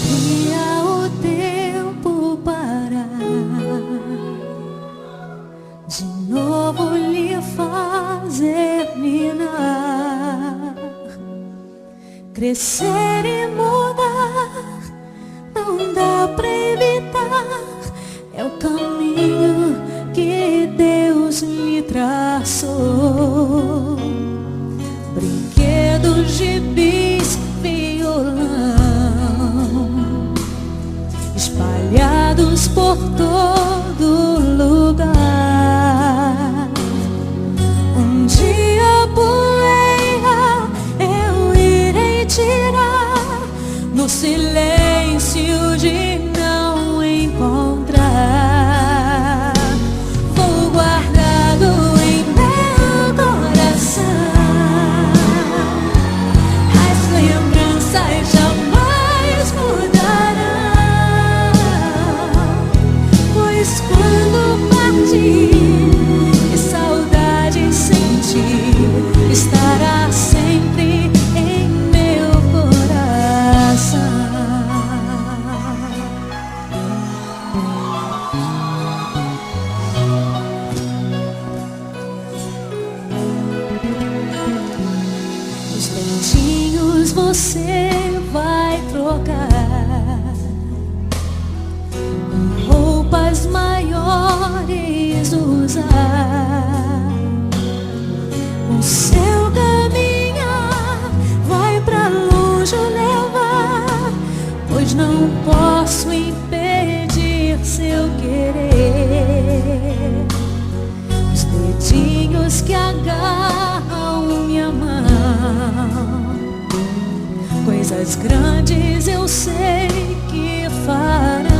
Via o tempo parar, de novo lhe fazer minar, crescer e mudar, não dá pra evitar, é o caminho que Deus lhe traçou. Brinquedos, gibis, violão, espalhados por todo lugar. Um dia a poeira eu irei tirar, no silêncio de não encontrar. Vou guardado em meu coração, as lembranças jamais mudarão, pois quando partir e saudade sentir, estará sempre em meu coração. Os dentinhos você vai trocar, roupas maiores usar. O seu caminhar vai pra longe levar, pois não posso impedir seu querer. Os dedinhos que agarram minha mão, coisas grandes eu sei que farão.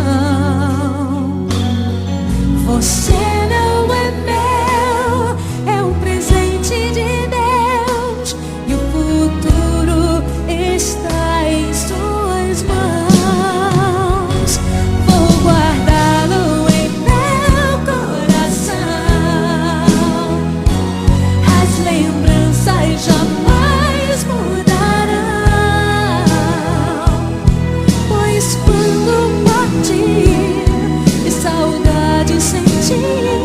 Você não é meu, é um presente de Deus, e o futuro está em suas mãos. Vou guardá-lo em meu coração, as lembranças jamais mudarão, pois quando partir e saudade sentir,